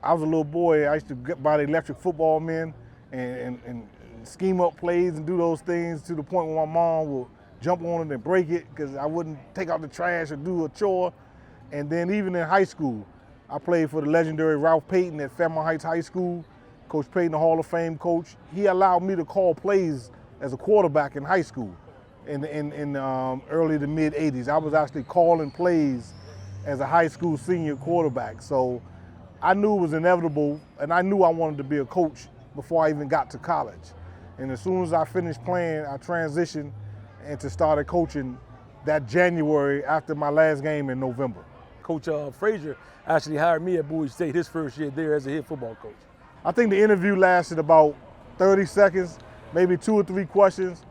I was a little boy, I used to get by the electric football men and scheme up plays and do those things to the point where my mom would jump on it and break it because I wouldn't take out the trash or do a chore. And then even in high school, I played for the legendary Ralph Payton at Fairmont Heights High School. Coach Payton, the Hall of Fame coach, he allowed me to call plays as a quarterback in high school in early to mid 80s. I was actually calling plays as a high school senior quarterback. So I knew it was inevitable, and I knew I wanted to be a coach before I even got to college. And as soon as I finished playing, I transitioned into started coaching that January after my last game in November. Coach Frazier actually hired me at Bowie State his first year there as a head football coach. I think the interview lasted about 30 seconds, maybe 2 or 3 questions.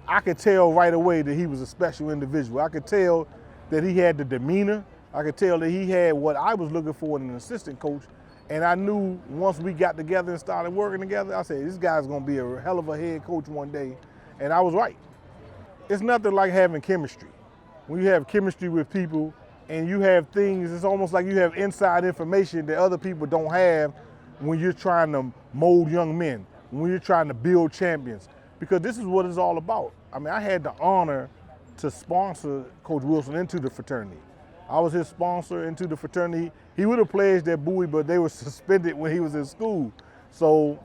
I could tell right away that he was a special individual. I could tell that he had the demeanor. I could tell that he had what I was looking for in an assistant coach. And I knew once we got together and started working together, I said, this guy's gonna be a hell of a head coach one day. And I was right. It's nothing like having chemistry. When you have chemistry with people and you have things, it's almost like you have inside information that other people don't have when you're trying to mold young men, when you're trying to build champions, because this is what it's all about. I mean, I had the honor to sponsor Coach Wilson into the fraternity. I was his sponsor into the fraternity. He would have pledged at Bowie, but they were suspended when he was in school. So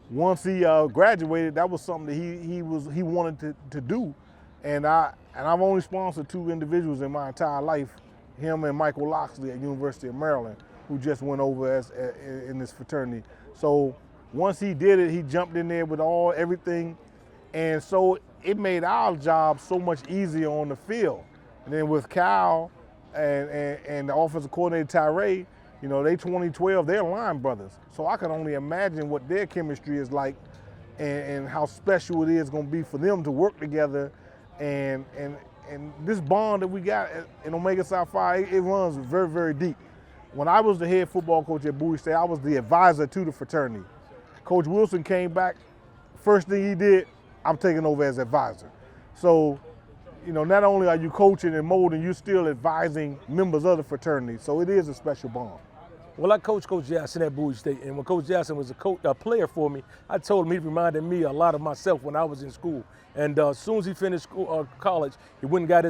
once he graduated, that was something that he wanted to do. And I've only sponsored 2 individuals in my entire life, him and Michael Loxley at University of Maryland, who just went over in this fraternity. So once he did it, he jumped in there with everything. And so it made our job so much easier on the field. And then with Cal and the offensive coordinator Tyree, you know, they 2012, they're line brothers. So I can only imagine what their chemistry is like and how special it is going to be for them to work together. And this bond that we got in Omega PSI Phi, it runs very, very deep. When I was the head football coach at Bowie State, I was the advisor to the fraternity. Coach Wilson came back, first thing he did, I'm taking over as advisor. So, you know, not only are you coaching and molding, you're still advising members of the fraternity. So it is a special bond. Well, I coached Coach Jackson at Bowie State, and when Coach Jackson was a player for me, I told him he reminded me a lot of myself when I was in school. And as soon as he finished college, he went and got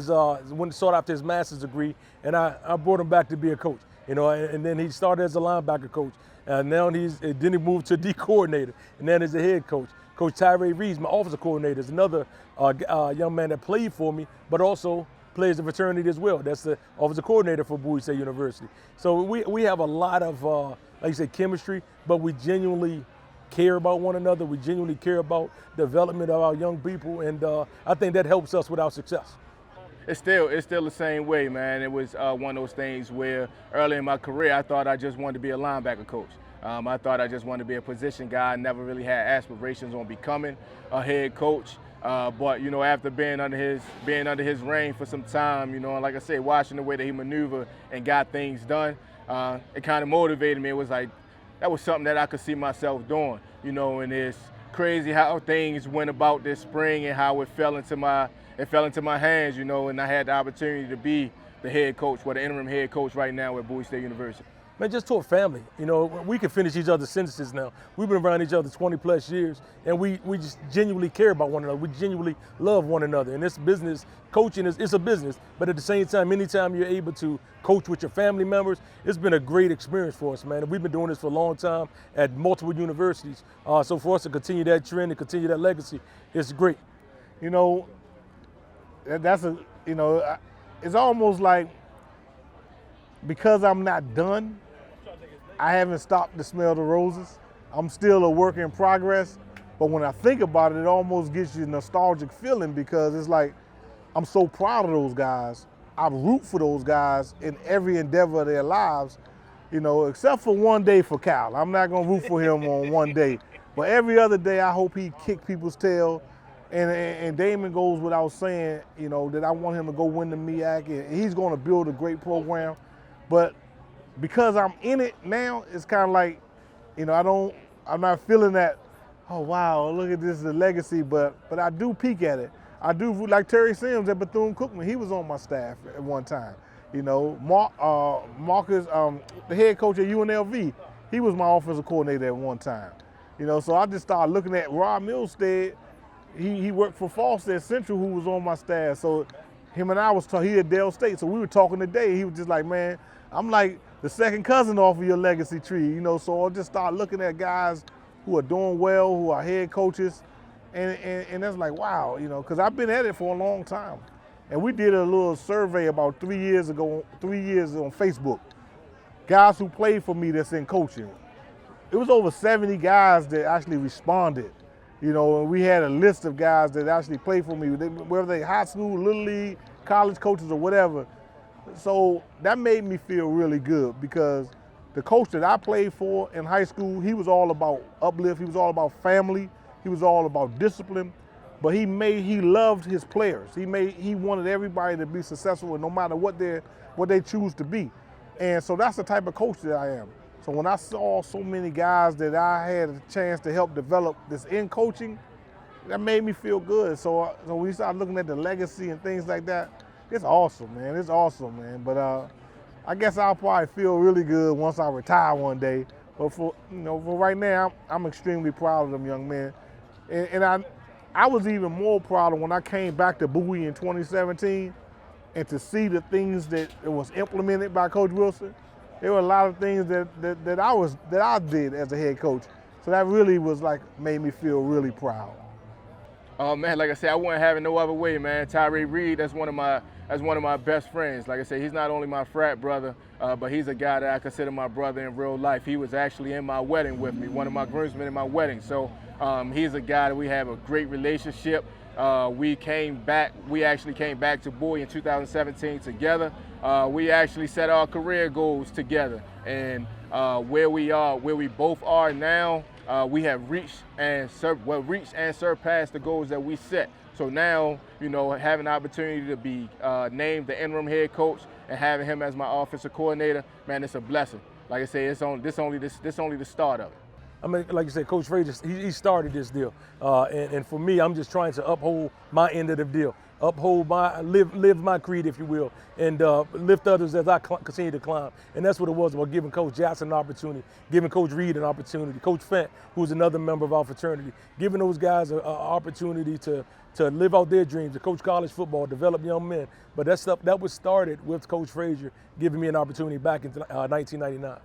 went and sought after his master's degree, and I brought him back to be a coach. You know, and then he started as a linebacker coach, and now then he moved to D coordinator, and then as a head coach. Coach Tyree Reeves, my offensive coordinator, is another young man that played for me, but also plays the fraternity as well. That's the offensive coordinator for Bowie State University. So we have a lot of, like you said, chemistry, but we genuinely care about one another. We genuinely care about the development of our young people, and I think that helps us with our success. It's still the same way, man. It was one of those things where early in my career, I thought I just wanted to be a linebacker coach. I thought I just wanted to be a position guy. I never really had aspirations on becoming a head coach. But you know, after being under his reign for some time, you know, and like I said, watching the way that he maneuvered and got things done, it kind of motivated me. It was like that was something that I could see myself doing. You know, and it's crazy how things went about this spring and how it fell into my hands. You know, and I had the opportunity to be the head coach, or the interim head coach right now at Bowie State University. Man, just to a family. You know, we can finish each other's sentences now. We've been around each other 20 plus years, and we just genuinely care about one another. We genuinely love one another. And this business, coaching it's a business, but at the same time, anytime you're able to coach with your family members, it's been a great experience for us, man. And we've been doing this for a long time at multiple universities. So for us to continue that trend and continue that legacy, it's great. You know, it's almost like, because I'm not done, I haven't stopped to smell the roses. I'm still a work in progress, but when I think about it, it almost gives you a nostalgic feeling, because it's like, I'm so proud of those guys. I root for those guys in every endeavor of their lives, you know, except for one day for Cal. I'm not gonna root for him on one day, but every other day I hope he kick people's tail. And Damon goes without saying, you know, that I want him to go win the MEAC, and he's gonna build a great program. But because I'm in it now, it's kind of like, you know, I'm not feeling that, oh wow, look at this, the legacy, but I do peek at it. I do, like Terry Simmons at Bethune-Cookman, he was on my staff at one time. You know, Marcus, the head coach at UNLV, he was my offensive coordinator at one time. You know, so I just started looking at Rob Milstead. He worked for Foster at Central, who was on my staff. So him and I was talking, he at Dell State, so we were talking today. He was just like, man, I'm like the second cousin off of your legacy tree, you know, so I just started looking at guys who are doing well, who are head coaches, and that's like, wow, you know, because I've been at it for a long time. And we did a little survey about 3 years ago, 3 years on Facebook, guys who played for me that's in coaching. It was over 70 guys that actually responded. You know, and we had a list of guys that actually played for me, whether they high school, little league, college coaches or whatever. So that made me feel really good because the coach that I played for in high school, he was all about uplift, he was all about family, he was all about discipline, but he loved his players. He wanted everybody to be successful, no matter what they choose to be. And so that's the type of coach that I am. So when I saw so many guys that I had a chance to help develop this in coaching, that made me feel good. So when you start looking at the legacy and things like that, it's awesome, man. It's awesome, man. But I guess I'll probably feel really good once I retire one day. But for right now, I'm extremely proud of them young men. And I was even more proud of when I came back to Bowie in 2017 and to see the things that was implemented by Coach Wilson. There were a lot of things that I did as a head coach. So that really was made me feel really proud. Oh man, like I said, I wouldn't have it no other way, man. Tyree Reed, that's one of my best friends. Like I said, he's not only my frat brother, but he's a guy that I consider my brother in real life. He was actually in my wedding with me, one of my groomsmen in my wedding. So he's a guy that we have a great relationship. We actually came back to Bowie in 2017 together. We actually set our career goals together, and where we both are now, we have reached and surpassed the goals that we set. So now, you know, having the opportunity to be named the interim head coach and having him as my offensive coordinator, man, it's a blessing. Like I say, this only the start of it. I mean, like you said, Coach Frazier, he started this deal, and for me, I'm just trying to uphold my end of the deal, live my creed, if you will, and lift others as I continue to climb. And that's what it was about giving Coach Jackson an opportunity, giving Coach Reed an opportunity, Coach Fent, who's another member of our fraternity, giving those guys an opportunity to live out their dreams, to coach college football, develop young men. But that was started with Coach Frazier giving me an opportunity back in 1999.